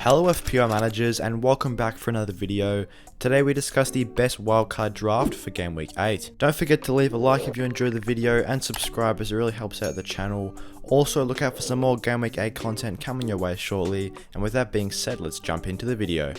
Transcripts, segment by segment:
Hello FPL managers and welcome back for another video. Today we discuss the best wildcard draft for game week 8. Don't forget to leave a like if you enjoyed the video and subscribe as it really helps out the channel. Also look out for some more game week 8 content coming your way shortly, and with that being said, let's jump into the video.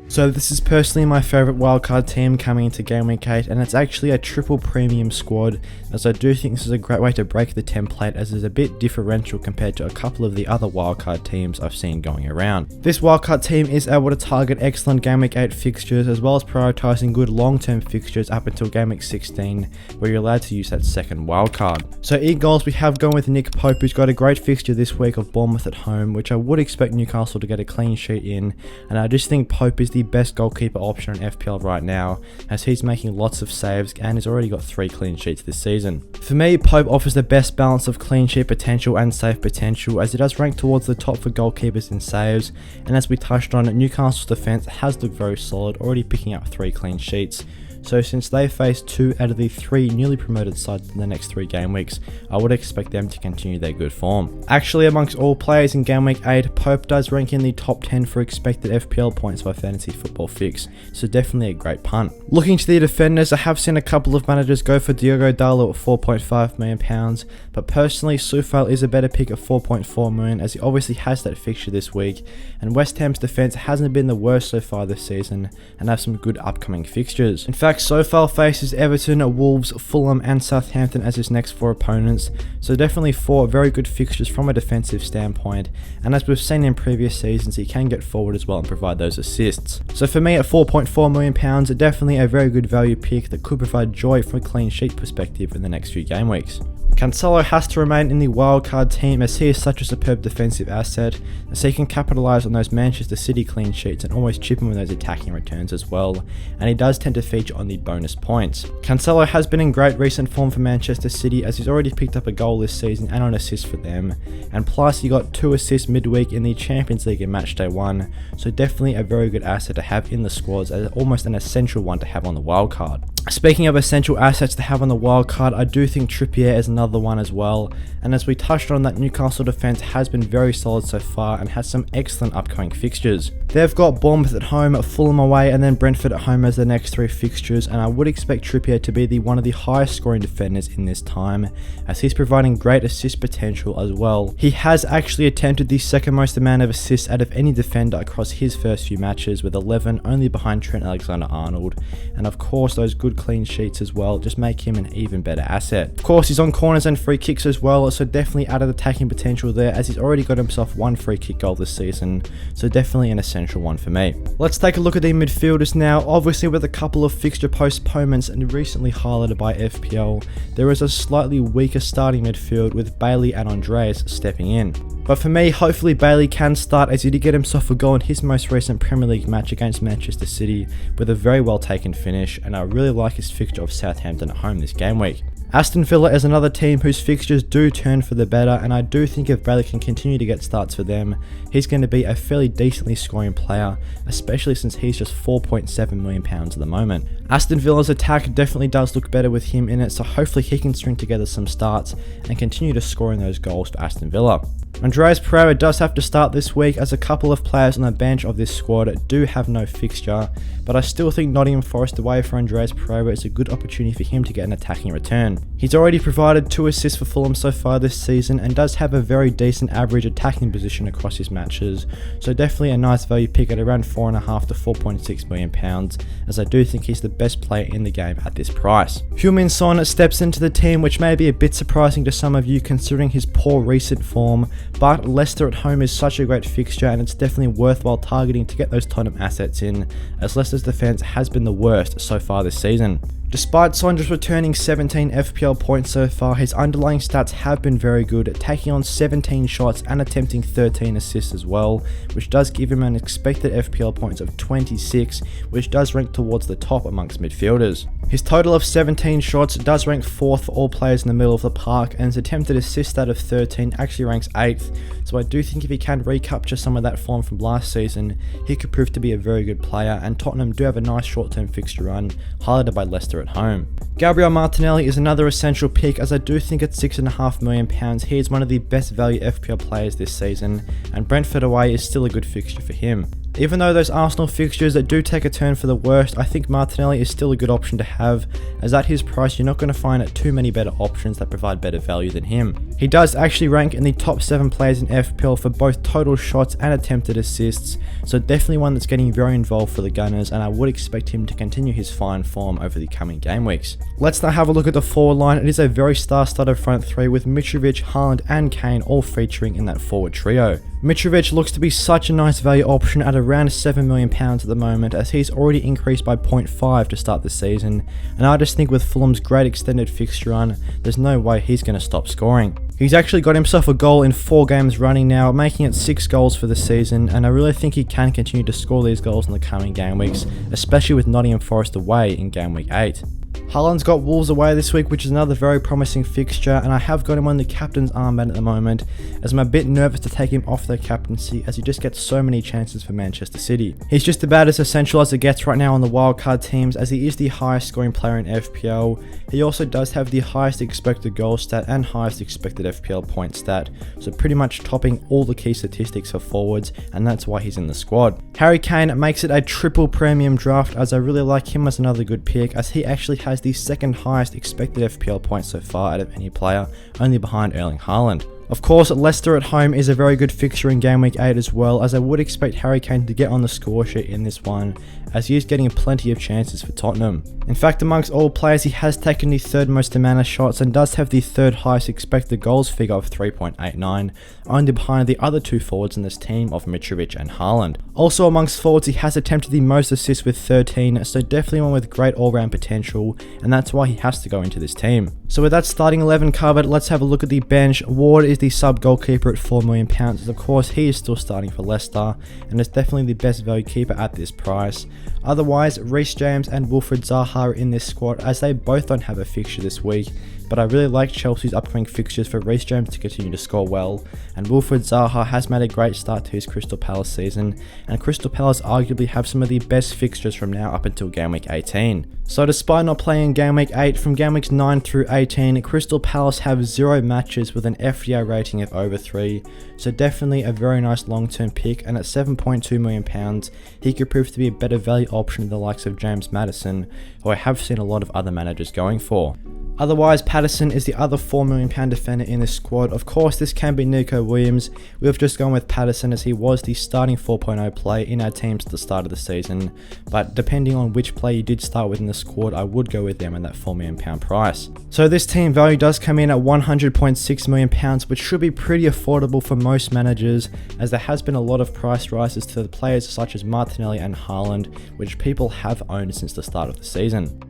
So this is personally my favourite wildcard team coming into game week 8, and it's actually a triple premium squad, as I do think this is a great way to break the template as it's a bit differential compared to a couple of the other wildcard teams I've seen going around. This wildcard team is able to target excellent game week 8 fixtures as well as prioritising good long term fixtures up until game week 16 where you're allowed to use that second wildcard. So e-goals we have going with Nick Pope, who's got a great fixture this week of Bournemouth at home, which I would expect Newcastle to get a clean sheet in, and I just think Pope is the best goalkeeper option on FPL right now, as he's making lots of saves and has already got 3 clean sheets this season. For me, Pope offers the best balance of clean sheet potential and save potential, as he does rank towards the top for goalkeepers in saves, and as we touched on, Newcastle's defence has looked very solid, already picking up 3 clean sheets. So since they face 2 out of the 3 newly promoted sides in the next 3 game weeks, I would expect them to continue their good form. Actually, amongst all players in game week 8, Pope does rank in the top 10 for expected FPL points by Fantasy Football Fix, so definitely a great punt. Looking to the defenders, I have seen a couple of managers go for Diogo Dalot at £4.5 million, but personally Soufal is a better pick at £4.4 million, as he obviously has that fixture this week, and West Ham's defence hasn't been the worst so far this season and have some good upcoming fixtures. In fact, Soufal faces Everton, Wolves, Fulham and Southampton as his next 4 opponents, so definitely 4 very good fixtures from a defensive standpoint, and as we've seen in previous seasons, he can get forward as well and provide those assists. So for me at £4.4 million, definitely a very good value pick that could provide joy from a clean sheet perspective in the next few game weeks. Cancelo has to remain in the wildcard team as he is such a superb defensive asset, as he can capitalise on those Manchester City clean sheets and always chip in with those attacking returns as well, and he does tend to feature on the bonus points. Cancelo has been in great recent form for Manchester City, as he's already picked up a goal this season and an assist for them, and plus he got 2 assists midweek in the Champions League in matchday 1, so definitely a very good asset to have in the squads, as almost an essential one to have on the wildcard. Speaking of essential assets to have on the wildcard, I do think Trippier is another one as well, and as we touched on, that Newcastle defence has been very solid so far and has some excellent upcoming fixtures. They've got Bournemouth at home, Fulham away and then Brentford at home as the next 3 fixtures, and I would expect Trippier to be one of the highest scoring defenders in this time, as he's providing great assist potential as well. He has actually attempted the second most amount of assists out of any defender across his first few matches, with 11, only behind Trent Alexander-Arnold, and of course those good clean sheets as well just make him an even better asset. Of course he's on corners and free kicks as well, so definitely added attacking potential there, as he's already got himself 1 free kick goal this season, so definitely an essential one for me. Let's take a look at the midfielders now. Obviously with a couple of fixture postponements and recently highlighted by FPL, there is a slightly weaker starting midfield with Bailey and Andreas stepping in. But for me, hopefully Bailey can start, as he did get himself a goal in his most recent Premier League match against Manchester City with a very well taken finish, and I really like his fixture of Southampton at home this game week. Aston Villa is another team whose fixtures do turn for the better, and I do think if Bailey can continue to get starts for them, he's going to be a fairly decently scoring player, especially since he's just £4.7 million at the moment. Aston Villa's attack definitely does look better with him in it, so hopefully he can string together some starts and continue to score in those goals for Aston Villa. Andreas Pereira does have to start this week, as a couple of players on the bench of this squad do have no fixture, but I still think Nottingham Forest away for Andreas Pereira is a good opportunity for him to get an attacking return. He's already provided 2 assists for Fulham so far this season and does have a very decent average attacking position across his matches, so definitely a nice value pick at around £4.5 to £4.6 million, as I do think he's the best player in the game at this price. Heung-min Son steps into the team, which may be a bit surprising to some of you considering his poor recent form, but Leicester at home is such a great fixture, and it's definitely worthwhile targeting to get those Tottenham assets in, as Leicester's defence has been the worst so far this season. Despite Son just returning 17 FPL points so far, his underlying stats have been very good, taking on 17 shots and attempting 13 assists as well, which does give him an expected FPL points of 26, which does rank towards the top amongst midfielders. His total of 17 shots does rank 4th for all players in the middle of the park, and his attempted assists out of 13 actually ranks 8th, so I do think if he can recapture some of that form from last season, he could prove to be a very good player, and Tottenham do have a nice short-term fixture run, highlighted by Leicester at home. Gabriel Martinelli is another essential pick, as I do think at £6.5 million he is one of the best value FPL players this season, and Brentford away is still a good fixture for him. Even though those Arsenal fixtures that do take a turn for the worst, I think Martinelli is still a good option to have, as at his price you're not going to find too many better options that provide better value than him. He does actually rank in the top 7 players in FPL for both total shots and attempted assists, so definitely one that's getting very involved for the Gunners, and I would expect him to continue his fine form over the coming game weeks. Let's now have a look at the forward line. It is a very star-studded front three with Mitrovic, Haaland and Kane all featuring in that forward trio. Mitrovic looks to be such a nice value option at around £7 million at the moment, as he's already increased by 0.5 to start the season, and I just think with Fulham's great extended fixture run, there's no way he's going to stop scoring. He's actually got himself a goal in 4 games running now, making it 6 goals for the season, and I really think he can continue to score these goals in the coming game weeks, especially with Nottingham Forest away in game week 8. Haaland's got Wolves away this week, which is another very promising fixture, and I have got him on the captain's armband at the moment, as I'm a bit nervous to take him off their captaincy, as he just gets so many chances for Manchester City. He's just about as essential as it gets right now on the wildcard teams, as he is the highest scoring player in FPL. He also does have the highest expected goal stat and highest expected FPL point stat, so pretty much topping all the key statistics for forwards, and that's why he's in the squad. Harry Kane makes it a triple premium draft, as I really like him as another good pick, as he actually has the second highest expected FPL points so far out of any player, only behind Erling Haaland. Of course, Leicester at home is a very good fixture in game week 8 as well, as I would expect Harry Kane to get on the score sheet in this one, as he is getting plenty of chances for Tottenham. In fact, amongst all players, he has taken the 3rd most amount of shots and does have the 3rd highest expected goals figure of 3.89, only behind the other 2 forwards in this team of Mitrovic and Haaland. Also amongst forwards, he has attempted the most assists with 13, so definitely one with great all-round potential, and that's why he has to go into this team. So with that starting 11 covered, let's have a look at the bench. Ward is the sub goalkeeper at £4 million, as of course he is still starting for Leicester, and is definitely the best value keeper at this price. Otherwise, Reece James and Wilfried Zaha are in this squad, as they both don't have a fixture this week, but I really like Chelsea's upcoming fixtures for Reece James to continue to score well, and Wilfried Zaha has made a great start to his Crystal Palace season, and Crystal Palace arguably have some of the best fixtures from now up until game week 18. So despite not playing game week 8, from game weeks 9 through 18, Crystal Palace have 0 matches with an FPL rating of over 3, so definitely a very nice long-term pick, and at £7.2 million, he could prove to be a better value option than the likes of James Maddison, who I have seen a lot of other managers going for. Otherwise, Patterson is the other £4 million defender in this squad. Of course, this can be Nico Williams. We've just gone with Patterson, as he was the starting 4.0 player in our teams at the start of the season, but depending on which player you did start with in the squad, I would go with them at that £4 million price. So this team value does come in at £100.6 million, which should be pretty affordable for most managers, as there has been a lot of price rises to the players such as Martinelli and Haaland, which people have owned since the start of the season.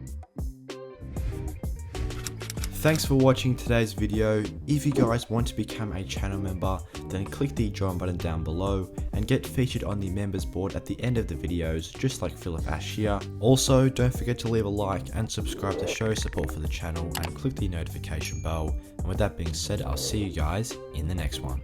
Thanks for watching today's video. If you guys want to become a channel member, then click the join button down below and get featured on the members board at the end of the videos, just like Philip Ash here. Also, don't forget to leave a like and subscribe to show support for the channel, and click the notification bell. And with that being said, I'll see you guys in the next one.